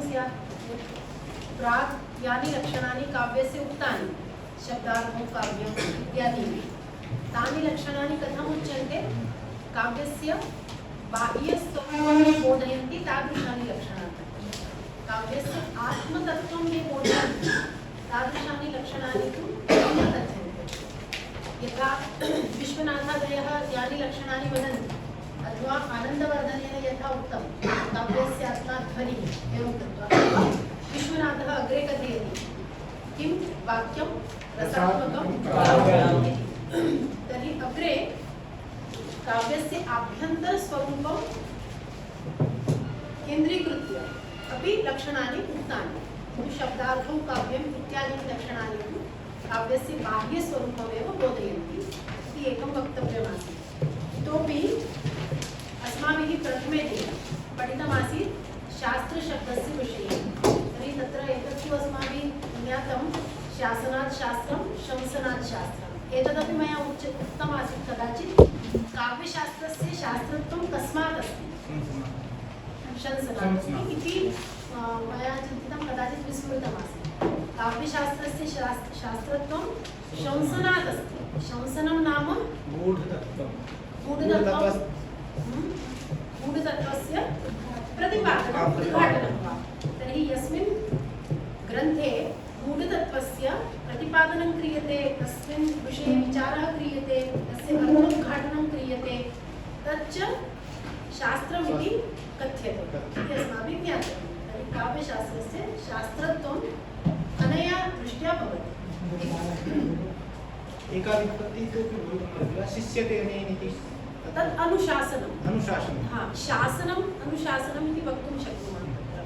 स्यात्। प्राक् यानि लक्षणानि काव्यस्य उक्तानि शब्दार्थं काव्यम् इत्यादीनि तानि लक्षणानि कथम् उच्यन्ते? काव्यस्य बाह्यस्वरूपं बोधयन्ति तादृशानि लक्षणानि। काव्यस्य आत्मतत्त्वं ये बोधयन्ति तादृशानि लक्षणानि तु न कथ्यन्ते। यथा विश्वनाथादयः यानि लक्षणानि वदन्ति अथवा आनन्दवर्धनेन यथा उक्तं काव्यस्य आत्मा ध्वनिः एवं कृत्वा विश्वनाथः अग्रे कथयति किं वाक्यं रसात्मकं काव्यम् इति। तर्हि अग्रे काव्यस्य आभ्यन्तरस्वरूपं केन्द्रीकृत्य अपि लक्षणानि उक्तानि। शब्दार्थं काव्यम् इत्यादीनि लक्षणानि तु काव्यस्य बाह्यस्वरूपमेव बोधयन्ति इति एकं वक्तव्यमासीत्। इतोपि अस्माभिः प्रथमे दिने पठितमासीत् शास्त्रशब्दस्य विषये। तर्हि तत्र एतत्तु अस्माभिः ज्ञातं शासनात् शास्त्रं शंसनात् शास्त्रम्। एतदपि मया उक्तमासीत् कदाचित् काव्यशास्त्रस्य शास्त्रत्वं कस्मात् अस्ति? शंसनात् अस्ति इति मया चिन्तितं, कदाचित् विस्मृतमासीत्। काव्यशास्त्रस्य शास्त्रत्वं शंसनात् अस्ति। शंसनं नाम गूढतत्त्वस्य प्रतिपादनं, उद्घाटनं वा। तर्हि यस्मिन् ग्रन्थे गूढतत्त्वस्य प्रतिपादनं क्रियते, तस्मिन् विषये विचारः क्रियते, तस्य अर्थोद्घाटनं क्रियते, तच्च शास्त्रमिति कथ्यते इति अस्माभिः ज्ञातव्यं। तर्हि काव्यशास्त्रस्य शास्त्रत्वम् अनया दृष्ट्या भवति। शिष्यते अनेन तत् अनुशासनम्। अनुशासनं। हाँ, शासनम् अनुशासनम् इति वक्तुं शक्नुमः। तत्र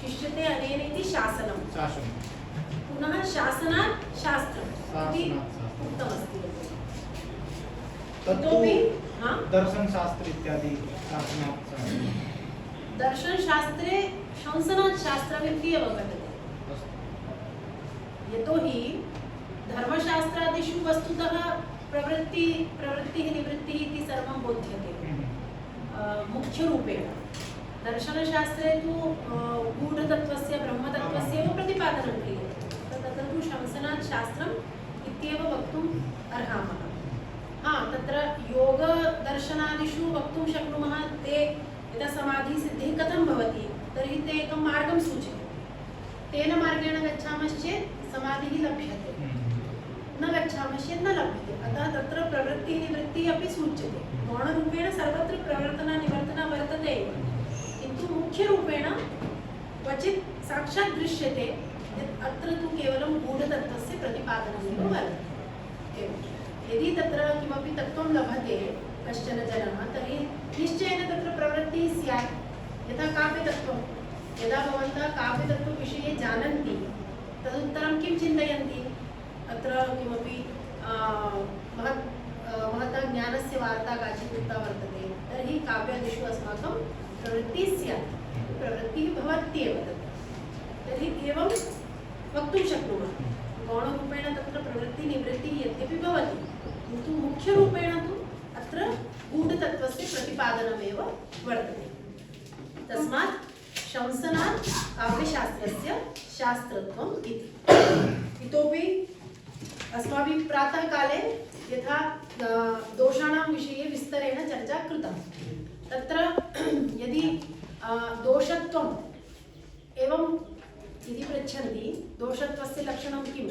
शिष्यते अनेन इति शासनं। पुनः शासनात् शास्त्रम् इति उक्तमस्ति। इतोपि दर्शनशास्त्र इत्यादि शासनात्। दर्शनशास्त्रे शंसनात् शास्त्रम् इति एव वदति। यतोहि धर्मशास्त्रादिषु वस्तुतः प्रवृत्तिः निवृत्तिः इति सर्वं बोध्यते मुख्यरूपेण। दर्शनशास्त्रे तु गूढतत्त्वस्य ब्रह्मतत्त्वस्य एव प्रतिपादनं क्रियते। तत्र तु शंसनात् शास्त्रम् इत्येव वक्तुम् अर्हामः। हाँ, तत्र योगदर्शनादिषु वक्तुं शक्नुमः। ते यदा समाधिसिद्धिः कथं भवति तर्हि ते एकं मार्गं सूचयन्ति। तेन मार्गेण गच्छामश्चेत् समाधिः लभ्यते, न गच्छामश्चेत् न लभ्यते। अतः तत्र प्रवृत्तिः निवृत्तिः अपि सूच्यते। गौणरूपेण सर्वत्र प्रवर्तना निवर्तना वर्तते एव, किन्तु मुख्यरूपेण क्वचित् साक्षात् दृश्यते यत् अत्र तु केवलं गूढतत्त्वस्य प्रतिपादनमेव वर्तते। यदि तत्र किमपि तत्त्वं लभते कश्चन जनः तर्हि निश्चयेन तत्र प्रवृत्तिः स्यात्। यथा काव्यतत्त्वं, यदा भवन्तः काव्यतत्त्वविषये जानन्ति तदुत्तरं किं चिन्तयन्ति? अत्र किमपि महता ज्ञानस्य वार्ता काचित् उक्ता वर्तते तर्हि काव्यादिषु अस्माकं प्रवृत्तिः स्यात्। प्रवृत्तिः भवत्येव तत्र। तर्हि एवं वक्तुं शक्नुमः। गौणरूपेण तत्र प्रवृत्तिनिवृत्तिः यद्यपि भवति किन्तु मुख्यरूपेण तु अत्र गूढतत्त्वस्य प्रतिपादनमेव वर्तते। तस्मात् शंसनात् काव्यशास्त्रस्य शास्त्रत्वम् इति। इतोपि अस्माभिः प्रातःकाले यथा दोषाणां विषये विस्तरेण चर्चा कृता। तत्र यदि दोषत्वम् एवं यदि पृच्छन्ति दोषत्वस्य लक्षणं किं,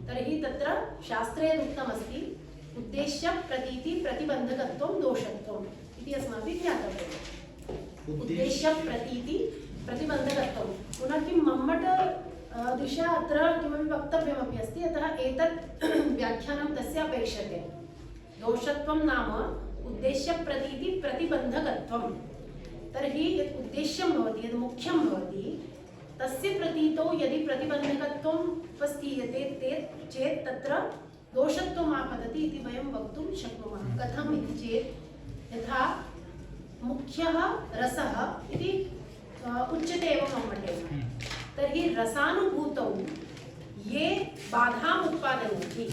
तर्हि तत्र शास्त्रे यदुक्तमस्ति उद्देश्यप्रतीतिप्रतिबन्धकत्वं दोषत्वम् इति अस्माभिः ज्ञातव्यम्। उद्देश्यप्रतीति प्रतिबन्धकत्वं। पुनः किं मम्मट दिशा अत्र किमपि वक्तव्यमपि अस्ति, अतः एतत् व्याख्यानं तस्य अपेक्षते। दोषत्वं नाम उद्देश्यप्रतीति प्रतिबन्धकत्वं। तर्हि यत् उद्देश्यं भवति, यद् मुख्यं भवति, तस्य प्रतीतौ यदि प्रतिबन्धकत्वम् उपस्थीयते चेत् तत्र दोषत्वम् आपतति इति वयं वक्तुं शक्नुमः। कथम् इति चेत् यथा मुख्यः रसः इति उच्यते एव मम्मटेन, तर्हि रसानुभूतौ ये बाधाम् उत्पादयन्ति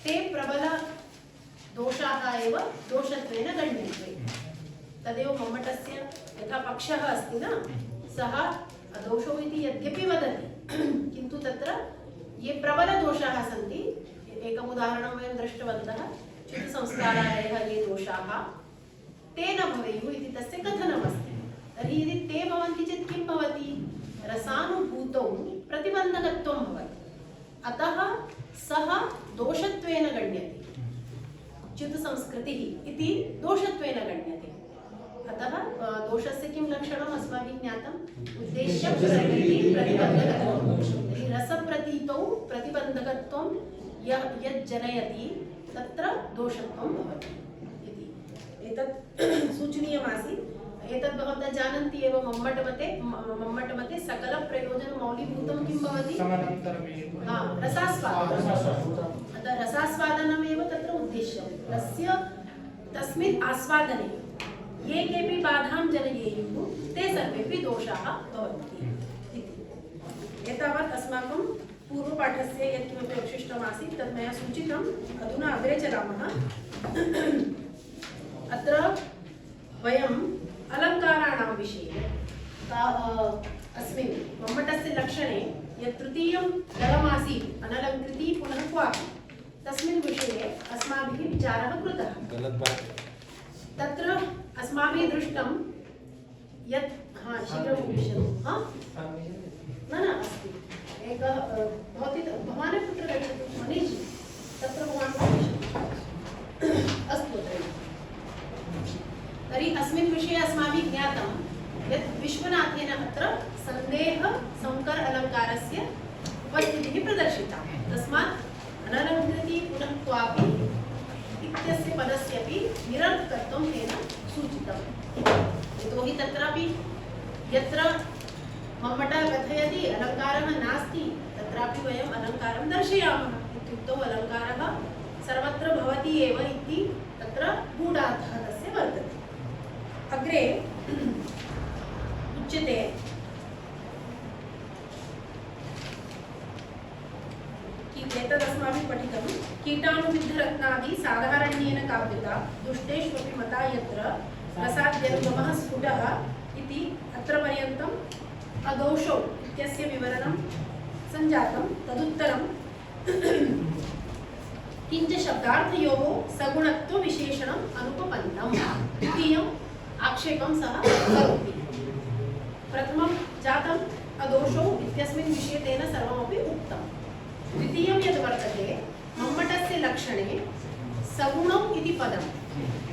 ते प्रबलदोषाः एव दोषत्वेन गण्यन्ते। तदेव मम्मटस्य यथा पक्षः अस्ति न, सः अदोषौ इति यद्यपि वदति किन्तु तत्र ये प्रबलदोषाः सन्ति, एकम् उदाहरणं वयं दृष्टवन्तः, चित्तसंस्कारादयः ये दोषाः ते न भवेयुः इति तस्य कथनमस्ति। तर्हि यदि ते भवन्ति चेत् किं भवति? रसानुभूतौ प्रतिबन्धकत्वं भवति, अतः सः दोषत्वेन गण्यते। चित्तसंस्कृतिः इति दोषत्वेन गण्यते। अतः दोषस्य किं लक्षणम् अस्माभिः ज्ञातम्? उद्देश्यप्रतीतिप्रतिबन्धकत्वं। तर्हि रसप्रतीतौ प्रतिबन्धकत्वं यत् जनयति तत्र दोषत्वं भवति इति एतत् सूचनीयमासीत्। एतद् भवन्तः जानन्ति एव, मम्मटमते सकलप्रयोजनमौलीभूतं किं भवति? रसास्वादनम्। अतः रसास्वादनमेव तत्र उद्देश्यं। तस्य तस्मिन् आस्वादने ये केऽपि बाधां जनयेयुः ते सर्वेपि दोषाः भवन्ति इति। एतावत् अस्माकं पूर्वपाठस्य यत्किमपि अवशिष्टमासीत् तत् मया सूचितम्। अधुना अग्रे चलामः। अत्र वयम् अलङ्काराणां विषये अस्मिन् मम्मटस्य लक्षणे यत् तृतीयं दलमासीत् अनलङ्कृती पुनः क्वापि, तस्मिन् विषये अस्माभिः विचारः कृतः। तत्र अस्माभिः दृष्टं यत् शीघ्रम् उपविशतु। न अस्ति एकः भवान् कुत्र गच्छतु? मनीषी तत्र भवान् उपविशतु। अस्तु तर्हि अस्मिन् विषये अस्माभिः ज्ञातं यत् विश्वनाथेन अत्र सन्देह संकर अलङ्कारस्य उपस्थितिः प्रदर्शिता। तस्मात् अनलङ्कृति पुनः क्वापि इत्यस्य पदस्यपि निरर्थकत्वं तेन सूचितम्। यतोहि तत्रापि यत्र मम्मटः कथयति अलङ्कारः नास्ति तत्रापि वयम् अलङ्कारं दर्शयामः। इत्युक्तौ अलङ्कारः सर्वत्र भवति एव इति तत्र गूढार्थः तस्य वर्तते। अग्रे उच्यते एतदस्माभिः पठितं कीटाणुविद्धरत्नादि साधारण्येन काव्यता दुष्टेष्वपि मता यत्र रसाद्यनुगमः स्फुटः इति अत्र पर्यन्तम् अदोषौ इत्यस्य विवरणं सञ्जातं। तदुत्तरं किञ्च शब्दार्थयोः सगुणत्वविशेषणम् अनुपपन्नम् द्वितीयम् आक्षेपं सः करोति। प्रथमं जातम् अदोषौ इत्यस्मिन् विषये तेन सर्वमपि उक्तम्। द्वितीयं यद् वर्तते मम्मटस्य लक्षणे सगुणौ इति पदं,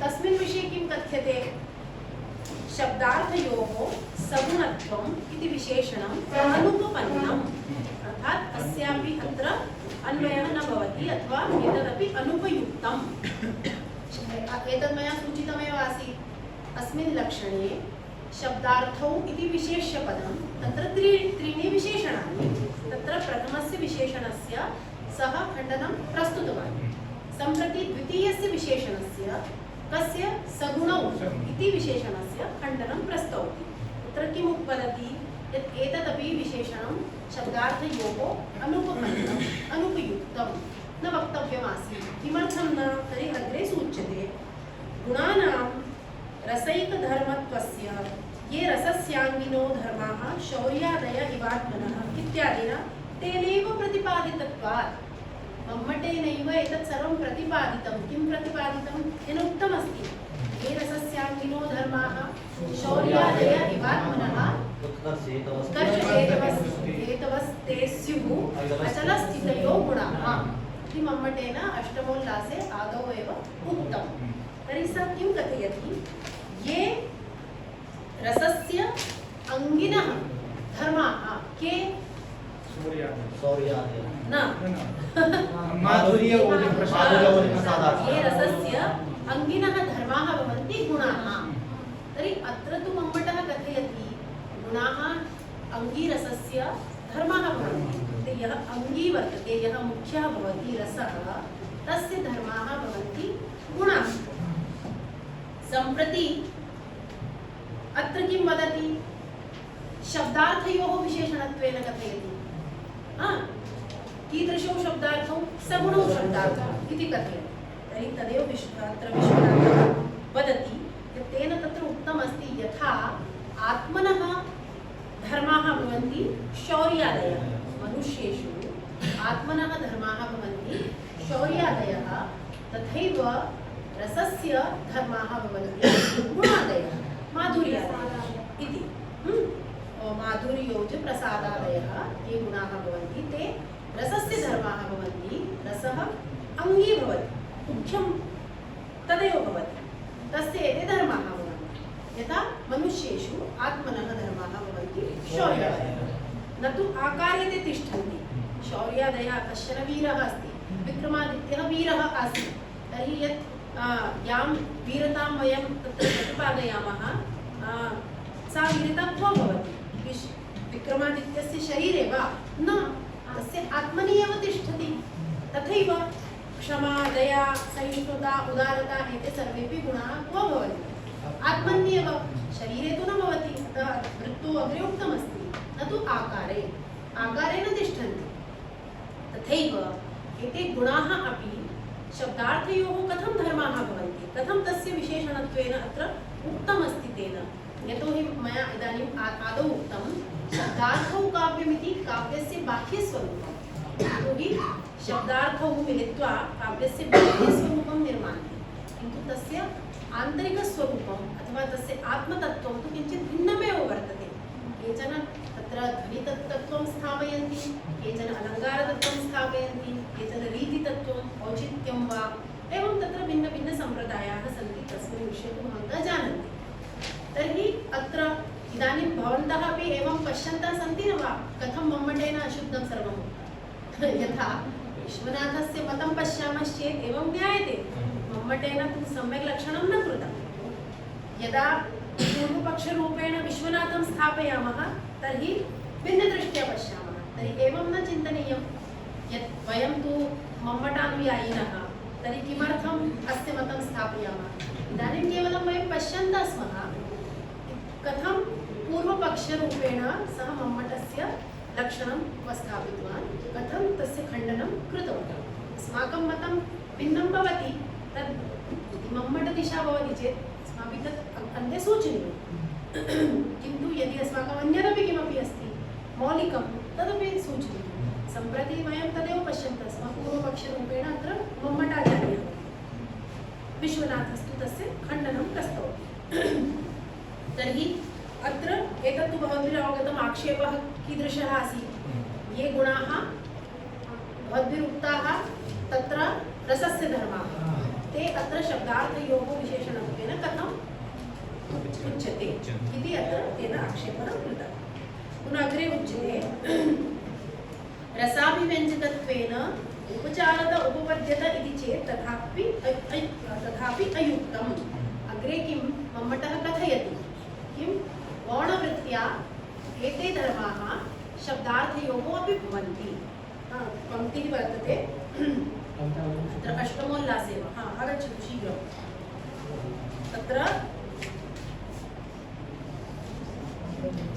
तस्मिन् विषये किं कथ्यते? शब्दार्थयोः सगुणत्वम् इति विशेषणम् अनुपपन्नम्, अर्थात् अस्यापि अत्र अन्वयः न भवति अथवा एतदपि अनुपयुक्तम्। एतद् मया सूचितमेव आसीत्। अस्मिन् लक्षणे शब्दार्थौ इति विशेष्यपदं तत्र त्रीणि विशेषणानि। तत्र प्रथमस्य विशेषणस्य सः खण्डनं प्रस्तुतवान्। सम्प्रति द्वितीयस्य विशेषणस्य कस्य सगुणौ इति विशेषणस्य खण्डनं प्रस्तौति। तत्र किम् वदति यत् एतदपि विशेषणं शब्दार्थयोः अनुपपन्नम् अनुपयुक्तं न वक्तव्यमासीत्। किमर्थं न? तर्हि अग्रे सूच्यते गुणानां रसैकधर्मत्वस्य ये रसस्याङ्गिनो धर्माः शौर्यादय इवात्मनः इत्यादिना तेनैव प्रतिपादितत्वात्। मम्मटेनैव एतत् सर्वं प्रतिपादितं। किं प्रतिपादितं? येन उक्तमस्ति ये रसस्याङ्गिनो धर्माः शौर्यादय इवात्मनः उत्कर्षहेतवस्ते स्युः अचलस्थितयो गुणाः इति मम्मटेन अष्टमोल्लासे आदौ एव उक्तम्। तर्हि सः किं कथयति? ये रसस्य अंगिनः धर्माः के? न ये रसस्य अंगिनः धर्माः भवन्ति गुणाः। तर्हि अत्र तु मम्मटः कथयति गुणाः अंगीरसस्य धर्माः भवन्ति। यः अंगी वर्तते, यः मुख्यः भवति रसः, तस्य धर्माः भवन्ति गुणाः। सम्प्रति अत्र किं वदति? शब्दार्थयोः विशेषणत्वेन कथयति। कीदृशौ शब्दार्थौ? सगुणौ शब्दार्थौ इति कथयति। तर्हि तदेव अत्र विश्वनाथः वदति यत् तेन तत्र उक्तमस्ति यथा आत्मनः धर्माः भवन्ति शौर्यादयः मनुष्येषु आत्मनः धर्माः भवन्ति शौर्यादयः तथैव रसस्य धर्माः भवन्ति गुणादयः माधुर्यादयः इति माधुर्योज प्रसादादयः ये गुणाः भवन्ति ते रसस्य धर्माः भवन्ति रसः अङ्गी भवति मुख्यं तदेव भवति तस्य एते धर्माः भवन्ति यथा मनुष्येषु आत्मनः धर्माः भवन्ति शौर्यादयः न तु आकारे ते तिष्ठन्ति शौर्यादयः कश्चन वीरः अस्ति विक्रमादित्यः वीरः आसीत् तर्हि यत् यां वीरतां वयं तत्र प्रतिपादयामः सा वीरता क्व भवति विक्रमादित्यस्य शरीरे वा न तस्य आत्मनि एव तिष्ठति तथैव क्षमा दया सहिष्णुता उदारता एते सर्वेपि गुणाः क्व भवन्ति आत्मन्येव शरीरे तु न भवति अतः वृत्तौ अग्रे उक्तमस्ति न तु आकारेण तिष्ठन्ति तथैव एते गुणाः अपि शब्दार्थयोः कथं धर्माः भवन्ति कथं तस्य विशेषणत्वेन अत्र उक्तमस्ति तेन यतोहि मया इदानीम् आदौ उक्तं शब्दार्थौ काव्यमिति काव्यस्य बाह्यस्वरूपं यतोहि शब्दार्थौ मिलित्वा काव्यस्य बाह्यस्वरूपं निर्मान्ति किन्तु तस्य आन्तरिकस्वरूपम् अथवा तस्य आत्मतत्त्वं तु किञ्चित् भिन्नमेव वर्तते केचन तत्र ध्वनितत्त्वं स्थापयन्ति केचन अलङ्कारतत्त्वं स्थापयन्ति केचन रीतितत्त्वम् औचित्यं वा एवं तत्र भिन्नभिन्नसम्प्रदायाः सन्ति तस्मिन् विषये तु भवन्तः जानन्ति तर्हि अत्र इदानीं भवन्तः अपि एवं पश्यन्तः सन्ति न वा कथं मम्मटेन अशुद्धं सर्वं यथा विश्वनाथस्य मतं पश्यामश्चेत् एवं ज्ञायते मम्मटेन तु सम्यक् लक्षणं न कृतं यदा पूर्वपक्षरूपेण विश्वनाथं स्थापयामः तर्हि भिन्नदृष्ट्या पश्यामः तर्हि एवं न चिन्तनीयं यत् वयं तु मम्मटानुयायिनः तर्हि किमर्थम् अस्य मतं स्थापयामः इदानीं केवलं वयं पश्यन्तः स्मः कथं पूर्वपक्षरूपेण सः मम्मटस्य लक्षणम् उपस्थापितवान् कथं तस्य खण्डनं कृतवान् अस्माकं मतं भिन्नं भवति तद् मम्मटदिशा भवति चेत् अस्माभिः तत् अन्ते सूचनीयं किन्तु यदि अस्माकम् अन्यदपि किमपि अस्ति मौलिकं तदपि सूचनीयं सम्प्रति वयं तदेव पश्यन्तः स्मः पूर्वपक्षरूपेण अत्र मम्मटाचार्यः विश्वनाथस्तु तस्य खण्डनं कृतवान् तर्हि अत्र एतत्तु भवद्भिः अवगतम् आक्षेपः कीदृशः आसीत् ये गुणाः भवद्भिः उक्ताः तत्र रसस्य धर्माः ते अत्र शब्दार्थयोः विशेषणत्वेन कथम् उच्यते इति अत्र तेन आक्षेपः कृतः पुनः अग्रे उच्यते रसाभिव्यञ्जकत्वेन उपचारत उपपद्यत इति चेत् तथापि अयुक्तम् अग्रे किं मम्मटः कथयति किं गौणवृत्त्या एते धर्माः शब्दार्थयोः अपि भवन्ति पङ्क्तिः वर्तते अत्र अष्टमोल्लासे वा आगच्छतु शीघ्रं तत्र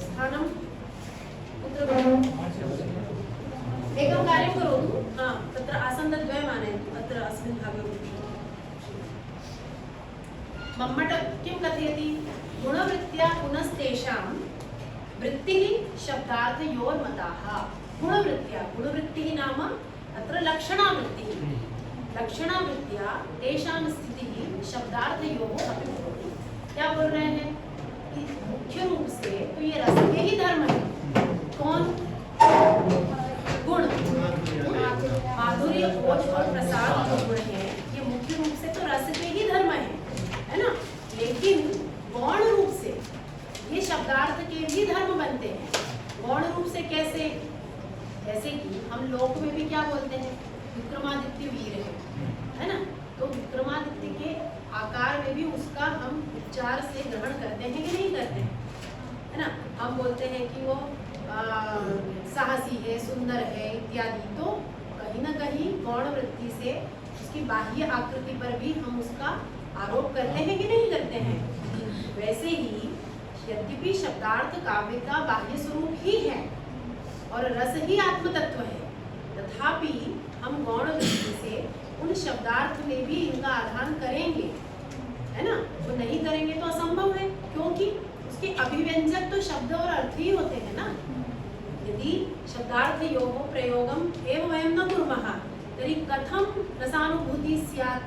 स्थानं कुत्र एकं कार्यं करोतु तत्र आसन्दद्वयम् आनयतु अत्र अस्मिन् भागे मम्मट किं कथयति गुणवृत्त्या पुनस्तेषां वृत्तिः शब्दार्थयोर्मताः गुणवृत्त्या गुणवृत्तिः नाम अत्र लक्षणावृत्तिः लक्षणावृत्त्या तेषां स्थितिः शब्दार्थयोः अपि भवति क्या बोल रहे हैं कि मुख्य रूप से तो ये रस के ही धर्म है कौन गुण माधुर्य ओज और प्रसाद जो गुण है ये मुख्य रूप से तो रस के ही धर्म है ना लेकिन गौण रूप से ये शब्दार्थ के भी धर्म बनते हैं गौण रूप से कैसे जैसे कि हम लोक में भी क्या बोलते हैं विक्रमादित्य वीर है ना तो विक्रमादित्य के आकार में भी उसका हम उच्चार से ग्रहण करते हैं कि नहीं करते हैं है ना हम बोलते हैं कि वो साहसी है सुंदर है इत्यादि तो कहीं ना कहीं गौण वृत्ति से उसकी बाह्य आकृति पर भी हम उसका आरोप करते हैं कि नहीं करते हैं वैसे ही यद्यपि शब्दार्थ काव्य का बाह्य स्वरूप ही है और रस ही आत्मतत्व है तथापि हम गौण वृत्ति से उन शब्दार्थ में भी इनका आधान करेंगे है ना वो नहीं करेंगे तो असंभव है क्योंकि उसके अभिव्यंजक तो शब्द और अर्थ ही होते हैं ना। यदि शब्दार्थयोः प्रयोगम् एव वयं न कुर्मः तर्हि कथं रसानुभूतिः स्यात्,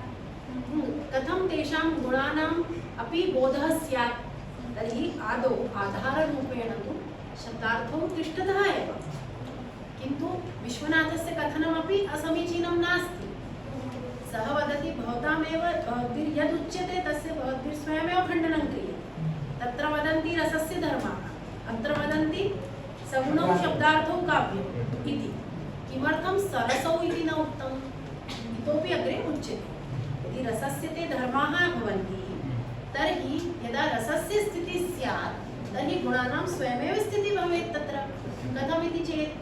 कथं तेषां गुणानाम् अपि बोधः स्यात्। तर्हि आदौ आधाररूपेण तु शब्दार्थौ तिष्ठतः एव, किन्तु विश्वनाथस्य कथनमपि असमीचीनं नास्ति। सः वदति भवतामेव भवद्भिर्यदुच्यते तस्य भवद्भिः स्वयमेव खण्डनं क्रियते। तत्र वदन्ति रसस्य धर्मः, अत्र वदन्ति सगुणौ शब्दार्थौ काव्यम् इति। किमर्थं सरसौ इति न उक्तम्? इतोपि अग्रे उच्यते यदि रसस्य ते धर्माः भवन्ति तर्हि यदा रसस्य स्थितिः स्यात् तर्हि गुणानां स्वयमेव स्थितिः भवेत्। तत्र कथमिति चेत्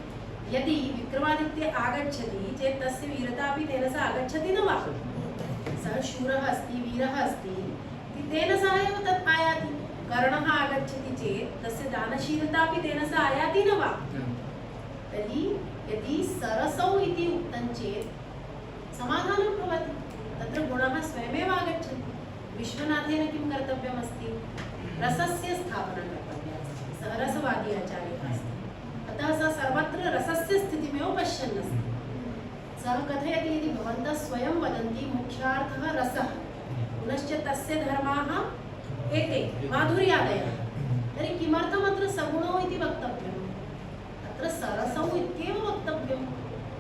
यदि विक्रमादित्य आगच्छति चेत् तस्य वीरता अपि तेन सह आगच्छति न वा? सः शूरः अस्ति, वीरः अस्ति, तेन सह एव तत् आयाति। कर्णः आगच्छति चेत् तस्य दानशीलता अपि तेन सह आयाति न वा? तर्हि यदि सरसौ इति उक्तं चेत् समाधानं भवति, तत्र गुणः स्वयमेव आगच्छन्ति। विश्वनाथेन किं कर्तव्यमस्ति? रसस्य स्थापनं कर्तव्यमस्ति। सः रसवादी आचार्यः अस्ति, अतः सः सर्वत्र रसस्य स्थितिमेव पश्यन् अस्ति। सः कथयति यदि भवन्तः स्वयं वदन्ति मुख्यार्थः रसः, पुनश्च तस्य धर्माः एते माधुर्यादयः, तर्हि किमर्थम् अत्र सगुणौ इति वक्तव्यम्? अत्र सरसौ इत्येव वक्तव्यम्।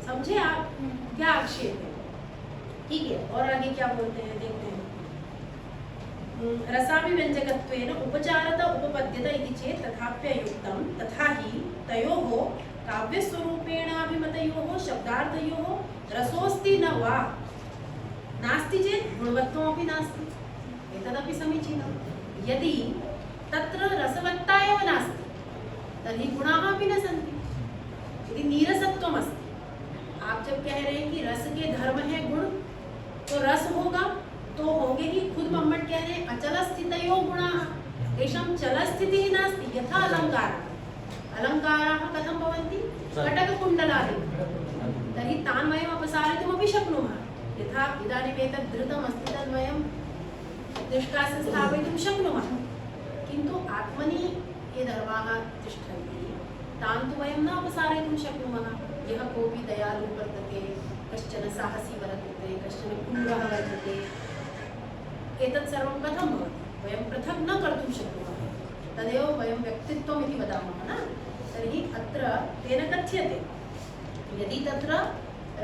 समझे आप क्या आक्षेप है? ठीक है, और आगे क्या बोलते हैं देखते हैं। रसाभिव्यंजकत्वेन उपचारत उपपद्यत इति चेत् तथाप्ययुक्तं, तथा हि तयोः काव्यस्वरूपेणाभिमतयोः शब्दार्थयोः रसोऽस्ति न वा? नास्ति चेत् गुणवत्त्वमपि नास्ति, एतदपि समीचीनं। यदि तत्र रसवत्ता एव नास्ति तर्हि गुणाः अपि न सन्ति। यदि नीरसत्वम् अस्ति, आप जब कह रहे हैं कि रस के धर्म है गुण, तो रस होगा तो होंगे ही। खुद मम्मट कह रहे हैं अचल स्थितयो गुणाः, तेषां चल स्थितिः नास्ति। यथा अलङ्कारः, अलङ्काराः कथं भवन्ति? कटककुण्डलादि, तर्हि तान् वयम् अपसारयितुमपि शक्नुमः। यथा इदानीम् एतत् धृतम् अस्ति, तद् वयं निष्कास्य स्थापयितुं शक्नुमः, किन्तु आत्मनि ये धर्माः तिष्ठन्ति तान् तु वयं न अपसारयितुं शक्नुमः। यः कोऽपि दयालु वर्तते, कश्चन साहसी वर्तते, कश्चन क्रूरः वर्तते, एतत् सर्वं कथं भवति? वयं पृथक् न कर्तुं शक्नुमः, तदेव वयं व्यक्तित्वम् इति वदामः न। तर्हि अत्र तेन कथ्यते यदि तत्र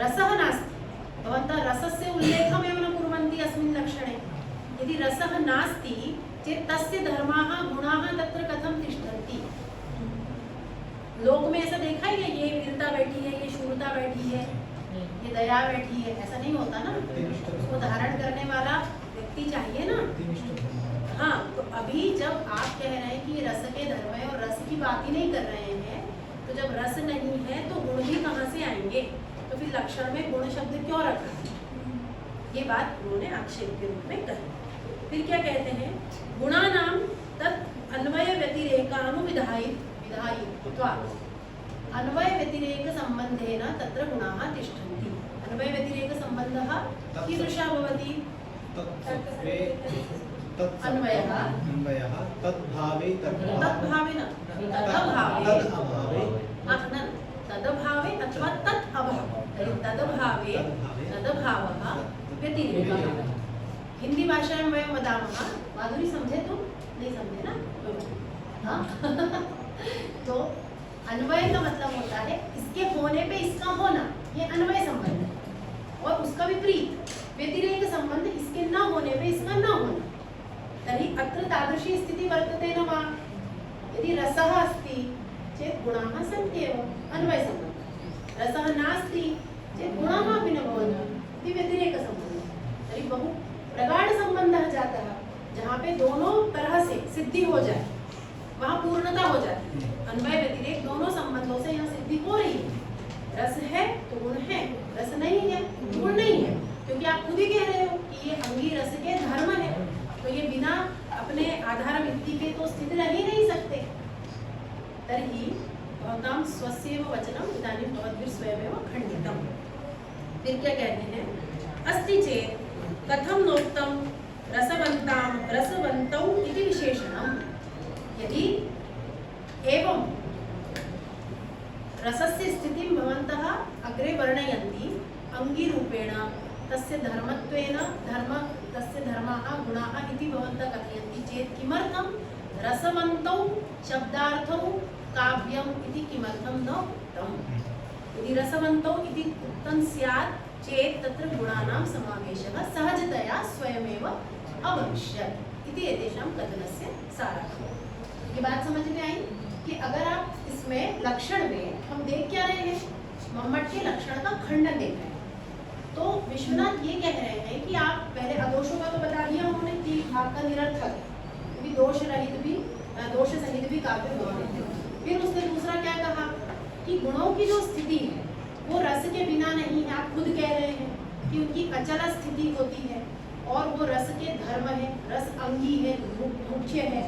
रसः नास्ति, भवन्तः रसस्य उल्लेखमेव न कुर्वन्ति अस्मिन् लक्षणे। यदि रसः नास्ति चेत् तस्य धर्माः गुणाः तत्र कथं तिष्ठन्ति? लोक में ऐसा देखा है ये वीरता बैठी है, ये शूरता बैठी है, ये दया बैठी है, ऐसा नहीं होता ना। उसको धारण करने वाला व्यक्ति चाहिए ना। हाँ, तो अभी जब आप कह रहे हैं कि रस के धर्म है और रस की बात ही नहीं कर रहे हैं, तो जब रस नहीं है तो गुण भी कहाँ से आएंगे? तो फिर लक्षण में गुण शब्द क्यों रखा? ये बात उन्होंने आक्षेप के रूप में कही। फिर क्या कहते हैं? गुणानां तत् अन्वय व्यतिरेकानुविधायित्वात्, अन्वय व्यतिरेक संबंधेन तत्र गुणाः तिष्ठन्ति। अन्वय व्यतिरेक संबंधः कीदृशः भवति? अन्वयः तद्भावे तद्भावे न तदभावे तदभावे अथवा तत् अभावे। तदभावे तदभावः व्यतिरेकः। हिंदी भाषा में वयं वदामः, माधुरी समझे तुम? नहीं समझे ना? हाँ तो अन्वय का मतलब होता है इसके होने पे इसका होना, ये अन्वय संबंध है। और उसका विपरीत व्यतिरेक संबंध, इसके न होने पे इसका न होना। तर्हि अत्र तादृशी स्थितिः वर्तते न वा? यदि रसः अस्ति चेत् गुणाः सन्ति एव, अन्वय संबन्धः। रसः नास्ति चेत् गुणाः अपि न भवन्ति, इति व्यतिरेक संबन्धः। तर्हि बहु प्रगाढ़ संबंधः जातः, जहाँ पे दोनों तरह से सिद्धि हो जाए, वहाँ पूर्णता हो जाती है। अन्वय व्यतिरेक दोनों संबंधों से यहाँ सिद्धि हो रही है। रस है तो गुण है, रस नहीं है तो गुण नहीं है, क्योंकि आप खुद ही कह रहे हो कि ये अंगी रस के धर्म है, तो ये बिना अपने आधार वृत्ति के तो स्थित रह ही नहीं सकते। तर्हि भवतां स्वस्यैव वचनम् इदानीं भवद्भिः स्वयमेव खण्डितम्। फिर क्या कहते हैं? अस्ति चेत् कथं नोक्तं रसवन्तां रसवन्तौ इति विशेषणम्। यदि एवं रसस्य स्थितिं भवन्तः अग्रे वर्णयन्ति अङ्गिरूपेण तस्य धर्मत्वेन तस्य धर्माः गुणाः इति भवन्तः कथयन्ति चेत् किमर्थं रसवन्तौ शब्दार्थौ काव्यम् इति किमर्थं न उक्तम्? यदि रसवन्तौ इति उक्तं स्यात् चेत् तत्र गुणानां समावेशः सहजतया स्वयमेव अभविष्यत् इति एतेषां कथनस्य सारः। ये बात समझ में आई कि अगर आप इसमें लक्षण में हम देख क्या रहे हैं, मम्मट के लक्षण का खंडन देख रहे हैं। तो विश्वनाथ ये कह रहे हैं कि आप पहले अदोषों का तो बता दिया उन्होंने कि भाग का निरर्थक है, क्योंकि दोष सहित भी काव्य बोलते हैं। फिर उसने दूसरा क्या कहा कि गुणों की जो स्थिति है वो रस के बिना नहीं है। आप खुद कह रहे हैं कि उनकी अचल स्थिति होती है और वो रस के धर्म है, रस अंगी है, मुख्य है।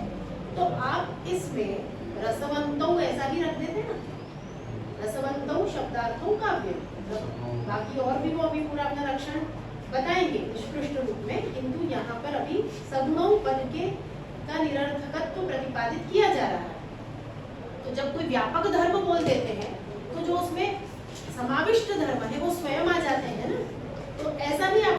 तो आप इसमें रसवंतौ ऐसा ही रख देते ना, रसवंतौ शब्दार्थों काव्य, बाकी और भी वो अभी पूरा अपना लक्षण बताएंगे निष्कृष्ट रूप में, किंतु यहाँ पर अभी सगुणों पद के का निरर्थकत्व प्रतिपादित किया जा रहा है। तो जब कोई व्यापक धर्म बोल देते हैं तो जो उसमें समाविष्ट धर्म है वो स्वयं